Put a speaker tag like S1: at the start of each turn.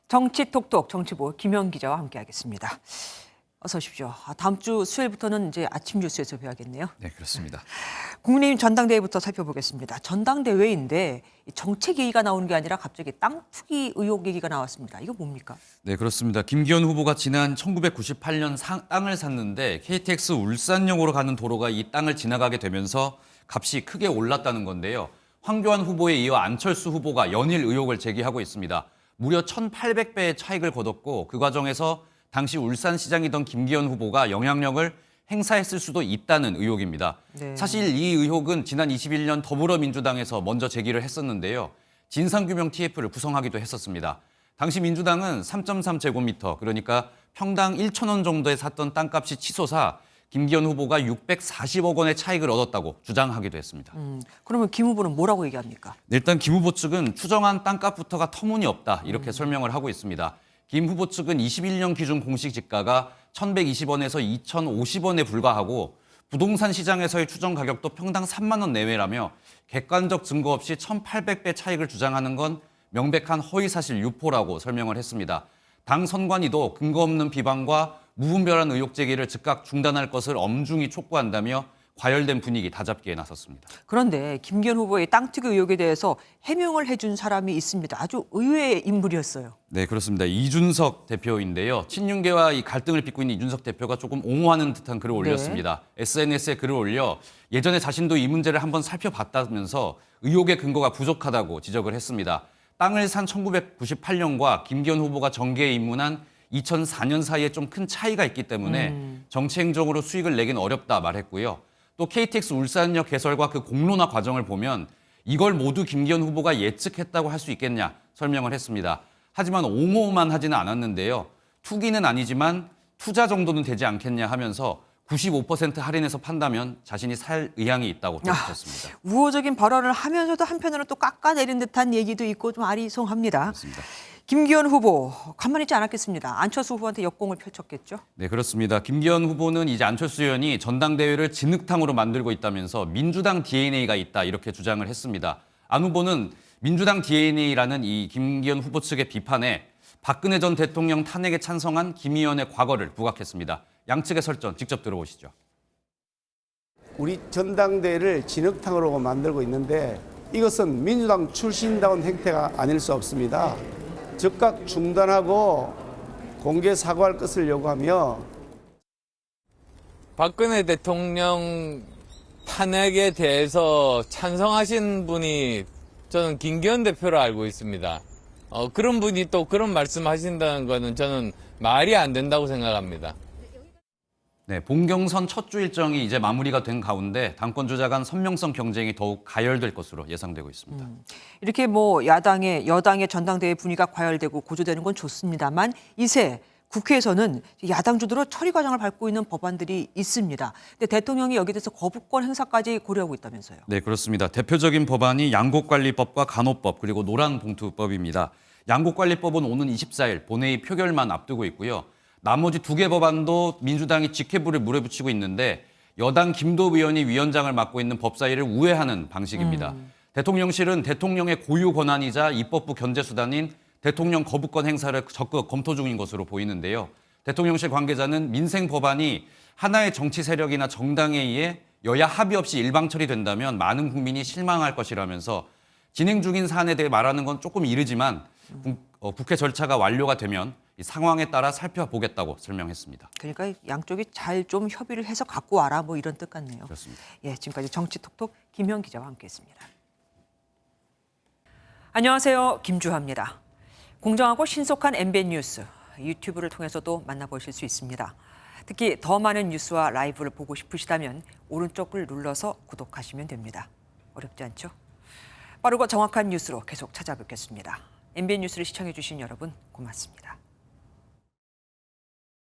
S1: 정치톡톡 정치부 김현 기자와 함께하겠습니다. 어서 오십시오. 다음 주 수요일부터는 이제 아침 뉴스에서 뵈야겠네요.
S2: 네, 그렇습니다.
S1: 국민의힘 전당대회부터 살펴보겠습니다. 전당대회인데 정책 얘기가 나오는 게 아니라 갑자기 땅 투기 의혹 얘기가 나왔습니다. 이거 뭡니까?
S2: 네, 그렇습니다. 김기현 후보가 지난 1998년 땅을 샀는데 KTX 울산역으로 가는 도로가 이 땅을 지나가게 되면서 값이 크게 올랐다는 건데요. 황교안 후보에 이어 안철수 후보가 연일 의혹을 제기하고 있습니다. 무려 1,800배의 차익을 거뒀고 그 과정에서 당시 울산시장이던 김기현 후보가 영향력을 행사했을 수도 있다는 의혹입니다.
S1: 네.
S2: 사실 이 의혹은 지난 21년 더불어민주당에서 먼저 제기를 했었는데요. 진상규명 TF를 구성하기도 했었습니다. 당시 민주당은 3.3제곱미터, 그러니까 평당 1,000원 정도에 샀던 땅값이 치솟아 김기현 후보가 640억 원의 차익을 얻었다고 주장하기도 했습니다.
S1: 그러면 김 후보는 뭐라고 얘기합니까?
S2: 일단 김 후보 측은 추정한 땅값부터가 터무니없다 이렇게 설명을 하고 있습니다. 김 후보 측은 21년 기준 공식 지가가 1,120원에서 2,050원에 불과하고 부동산 시장에서의 추정 가격도 평당 3만 원 내외라며 객관적 증거 없이 1,800배 차익을 주장하는 건 명백한 허위사실 유포라고 설명을 했습니다. 당 선관위도 근거 없는 비방과 무분별한 의혹 제기를 즉각 중단할 것을 엄중히 촉구한다며 과열된 분위기 다잡기에 나섰습니다.
S1: 그런데 김기현 후보의 땅 투기 의혹에 대해서 해명을 해준 사람이 있습니다. 아주 의외의 인물이었어요.
S2: 네, 그렇습니다. 이준석 대표인데요. 친윤계와 이 갈등을 빚고 있는 이준석 대표가 조금 옹호하는 듯한 글을 올렸습니다. SNS에 글을 올려 예전에 자신도 이 문제를 한번 살펴봤다면서 의혹의 근거가 부족하다고 지적을 했습니다. 땅을 산 1998년과 김기현 후보가 정계에 입문한 2004년 사이에 좀 큰 차이가 있기 때문에 정치 행정으로 수익을 내긴 어렵다 말했고요. 또 KTX 울산역 개설과 그 공론화 과정을 보면 이걸 모두 김기현 후보가 예측했다고 할 수 있겠냐 설명을 했습니다. 하지만 옹호만 하지는 않았는데요. 투기는 아니지만 투자 정도는 되지 않겠냐 하면서 95% 할인해서 판다면 자신이 살 의향이 있다고 덧붙였습니다.
S1: 우호적인 발언을 하면서도 한편으로는 또 깎아내린 듯한 얘기도 있고 좀 아리송합니다.
S2: 그렇습니다.
S1: 김기현 후보 가만히 있지 않았겠습니다. 안철수 후보한테 역공을 펼쳤겠죠?
S2: 네, 그렇습니다. 김기현 후보는 이제 안철수 의원이 전당대회를 진흙탕으로 만들고 있다면서 민주당 DNA가 있다 이렇게 주장을 했습니다. 안 후보는 민주당 DNA라는 이 김기현 후보 측의 비판에 박근혜 전 대통령 탄핵에 찬성한 김 의원의 과거를 부각했습니다. 양측의 설전 직접 들어보시죠.
S3: 우리 전당대회를 진흙탕으로 만들고 있는데 이것은 민주당 출신다운 행태가 아닐 수 없습니다. 즉각 중단하고 공개 사과할 것을 요구하며
S4: 박근혜 대통령 탄핵에 대해서 찬성하신 분이 저는 김기현 대표로 알고 있습니다. 그런 분이 또 그런 말씀하신다는 거는 저는 말이 안 된다고 생각합니다.
S2: 네, 본경선 첫 주 일정이 이제 마무리가 된 가운데 당권 주자 간 선명성 경쟁이 더욱 가열될 것으로 예상되고 있습니다.
S1: 이렇게 여당의 전당대회 분위기가 과열되고 고조되는 건 좋습니다만 이새 국회에서는 야당 주도로 처리 과정을 밟고 있는 법안들이 있습니다. 근데 대통령이 여기에 대해서 거부권 행사까지 고려하고 있다면서요.
S2: 네, 그렇습니다. 대표적인 법안이 양곡관리법과 간호법 그리고 노란봉투법입니다. 양곡관리법은 오는 24일 본회의 표결만 앞두고 있고요. 나머지 2개 법안도 민주당이 직회부를 물어붙이고 있는데 여당 김도읍 의원이 위원장을 맡고 있는 법사위를 우회하는 방식입니다. 대통령실은 대통령의 고유 권한이자 입법부 견제수단인 대통령 거부권 행사를 적극 검토 중인 것으로 보이는데요. 대통령실 관계자는 민생 법안이 하나의 정치 세력이나 정당에 의해 여야 합의 없이 일방 처리된다면 많은 국민이 실망할 것이라면서 진행 중인 사안에 대해 말하는 건 조금 이르지만 국회 절차가 완료가 되면 이 상황에 따라 살펴보겠다고 설명했습니다.
S1: 그러니까 양쪽이 잘 좀 협의를 해서 갖고 와라 뭐 이런 뜻 같네요.
S2: 그렇습니다.
S1: 예, 지금까지 정치톡톡 김현 기자와 함께했습니다. 안녕하세요, 김주하입니다. 공정하고 신속한 MBN 뉴스 유튜브를 통해서도 만나보실 수 있습니다. 특히 더 많은 뉴스와 라이브를 보고 싶으시다면 오른쪽을 눌러서 구독하시면 됩니다. 어렵지 않죠? 빠르고 정확한 뉴스로 계속 찾아뵙겠습니다. MBN 뉴스를 시청해 주신 여러분 고맙습니다.